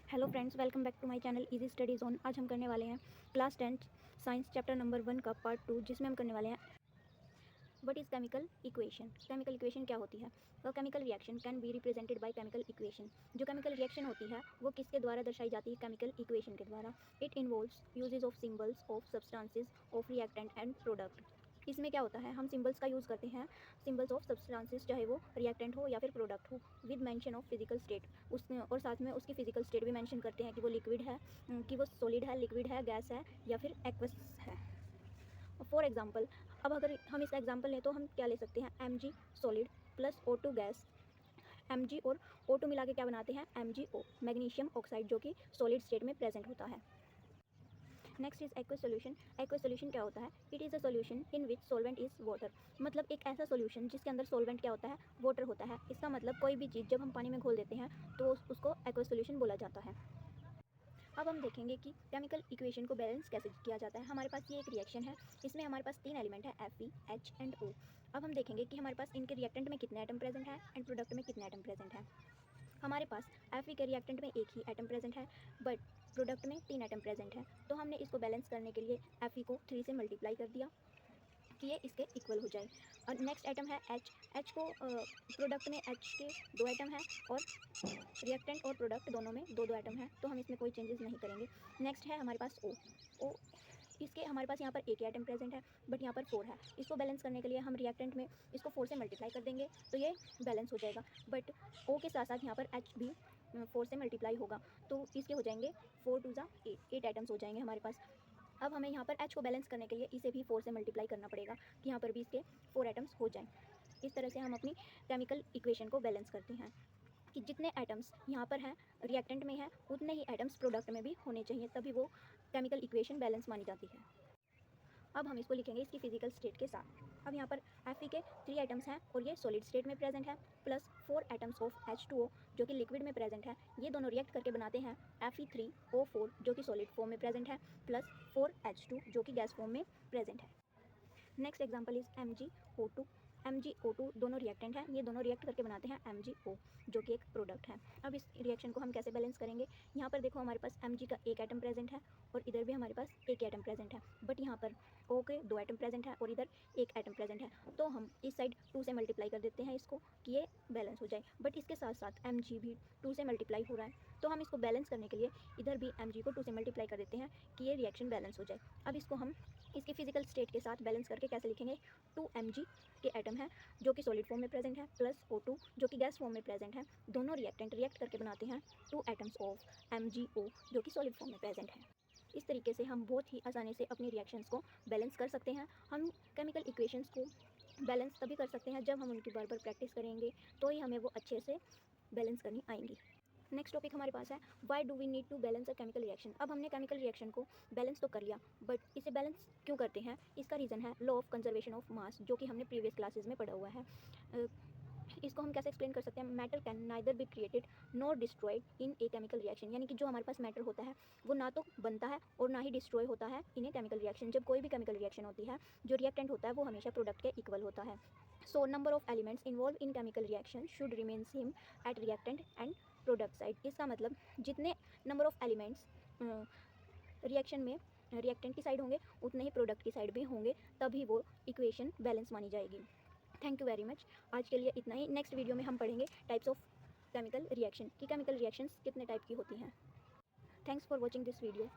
Hello friends, welcome back to my channel easy study zone. आज हम करने वाले हैं क्लास 10 साइंस चैप्टर नंबर 1 का पार्ट 2, जिसमें हम करने वाले हैं what is chemical equation. Chemical equation क्या होती है? तो chemical reaction can be represented by chemical equation. जो केमिकल रिएक्शन होती है वो किसके द्वारा दर्शाई जाती है? केमिकल इक्वेशन के द्वारा। It involves uses of symbols of substances of reactant and product. इसमें क्या होता है, हम सिंबल्स का यूज़ करते हैं, सिंबल्स ऑफ सब्सटेंसेस, चाहे वो रिएक्टेंट हो या फिर प्रोडक्ट हो, with mention of physical state. उसमें और साथ में उसकी फिजिकल स्टेट भी मेंशन करते हैं कि वो लिक्विड है, कि वो सॉलिड है, लिक्विड है, गैस है या फिर एक्वस है। फॉर एग्जाम्पल, अब अगर हम इसका एग्जाम्पल लें तो हम क्या ले सकते हैं? Mg solid plus O2 gas. Mg और O2 मिला के क्या बनाते हैं? MgO, मैग्नीशियम ऑक्साइड, जो कि सॉलिड स्टेट में प्रेजेंट होता है। Next is aqueous solution. Aqueous solution क्या होता है? It is a solution in which solvent is water. मतलब एक ऐसा सोल्यूशन जिसके अंदर सॉल्वेंट क्या होता है? वाटर होता है। इसका मतलब कोई भी चीज़ जब हम पानी में घोल देते हैं तो उसको एक्वस सोल्यूशन बोला जाता है। अब हम देखेंगे कि केमिकल इक्वेशन को बैलेंस कैसे किया जाता है। हमारे पास ये एक रिएक्शन है, इसमें हमारे पास 3 एलिमेंट है, Fe, H एंड O। अब हम देखेंगे कि हमारे पास इनके रिएक्टेंट में कितने एटम प्रेजेंट है एंड प्रोडक्ट में कितने एटम प्रेजेंट है। हमारे पास Fe के रिएक्टेंट में एक ही एटम प्रेजेंट है, बट प्रोडक्ट में 3 एटम प्रेजेंट है। तो हमने इसको बैलेंस करने के लिए Fe को 3 से मल्टीप्लाई कर दिया कि ये इसके इक्वल हो जाए। और नेक्स्ट आइटम है H को प्रोडक्ट में H के 2 आइटम है और रिएक्टेंट और प्रोडक्ट दोनों में 2-2 आइटम है, तो हम इसमें कोई चेंजेस नहीं करेंगे। नेक्स्ट है हमारे पास O। इसके हमारे पास यहाँ पर एक ही आइटम प्रेजेंट है, बट यहाँ पर 4 है। इसको बैलेंस करने के लिए हम रिएक्टेंट में इसको 4 से मल्टीप्लाई कर देंगे तो ये बैलेंस हो जाएगा। बट O के साथ साथ यहाँ पर H भी 4 से मल्टीप्लाई होगा, तो इसके हो जाएंगे 4 2 जा 8 आइटम्स हो जाएंगे हमारे पास। अब हमें यहाँ पर H को बैलेंस करने के लिए इसे भी 4 से मल्टीप्लाई करना पड़ेगा कि यहाँ पर भी इसके 4 आइटम्स हो जाएं। इस तरह से हम अपनी केमिकल इक्वेशन को बैलेंस करते हैं कि जितने एटम्स यहाँ पर हैं रिएक्टेंट में हैं, उतने ही एटम्स प्रोडक्ट में भी होने चाहिए, तभी वो केमिकल इक्वेशन बैलेंस मानी जाती है। अब हम इसको लिखेंगे इसकी फिजिकल स्टेट के साथ। अब यहाँ पर Fe के 3 आइटम्स हैं और ये सॉलिड स्टेट में प्रेजेंट है, प्लस 4 आइटम्स ऑफ H2O जो कि लिक्विड में प्रेजेंट है। ये दोनों रिएक्ट करके बनाते हैं Fe3O4 जो कि सॉलिड फॉर्म में प्रेजेंट है, प्लस 4H2 जो कि गैस फॉर्म में प्रेजेंट है। Next example is MgO2। MgO2 दोनों रिएक्टेंट हैं, ये दोनों रिएक्ट करके बनाते हैं MgO जो कि एक प्रोडक्ट है। अब इस रिएक्शन को हम कैसे बैलेंस करेंगे? यहाँ पर देखो हमारे पास Mg का एक आइटम प्रेजेंट है और इधर भी हमारे पास एक आइटम प्रेजेंट है, बट यहाँ पर O के 2 आइटम प्रेजेंट है और इधर एक आइटम प्रेजेंट है। तो हम इस साइड 2 से मल्टीप्लाई कर देते हैं इसको कि ये बैलेंस हो जाए, बट इसके साथ साथ Mg भी 2 से मल्टीप्लाई हो रहा है, तो हम इसको बैलेंस करने के लिए इधर भी Mg को 2 से मल्टीप्लाई कर देते हैं कि ये रिएक्शन बैलेंस हो जाए। अब इसको हम इसके फिजिकल स्टेट के साथ बैलेंस करके कैसे लिखेंगे? 2 Mg के एटम है जो कि सॉलिड फॉर्म में प्रेजेंट है, प्लस O2 जो कि गैस फॉर्म में प्रेजेंट है। दोनों रिएक्टेंट रिएक्ट करके बनाते हैं 2 एटम्स ऑफ MgO जो कि सॉलिड फॉर्म में प्रेजेंट है। इस तरीके से हम बहुत ही आसानी से अपनी रिएक्शंस को बैलेंस कर सकते हैं। हम केमिकल इक्वेशंस को बैलेंस तभी कर सकते हैं जब हम उनकी बार बार प्रैक्टिस करेंगे, तो ही हमें वो अच्छे से बैलेंस करनी आएंगी। नेक्स्ट टॉपिक हमारे पास है why do we need to balance a chemical reaction. अब हमने केमिकल रिएक्शन को बैलेंस तो कर लिया, बट इसे बैलेंस क्यों करते हैं? इसका रीज़न है law of conservation of mass, जो कि हमने प्रीवियस क्लासेस में पढ़ा हुआ है। इसको हम कैसे एक्सप्लेन कर सकते हैं? Matter can neither be created nor destroyed in a chemical reaction. यानी कि जो हमारे पास मैटर होता है वो ना तो बनता है और ना ही डिस्ट्रॉय होता है इन ए केमिकल रिएक्शन। जब कोई भी केमिकल रिएक्शन होती है, जो रिएक्टेंट होता है वो हमेशा प्रोडक्ट के इक्वल होता है। So number of elements involve in chemical reaction should remain same at reactant and product side. इसका मतलब जितने नंबर ऑफ एलिमेंट्स रिएक्शन में रिएक्टेंट की साइड होंगे, उतने ही प्रोडक्ट की साइड भी होंगे, तभी वो इक्वेशन बैलेंस मानी जाएगी। Thank you very much. आज के लिए इतना ही। नेक्स्ट वीडियो में हम पढ़ेंगे टाइप्स ऑफ केमिकल रिएक्शन कि केमिकल रिएक्शंस कितने टाइप की होती हैं। Thanks for watching this video.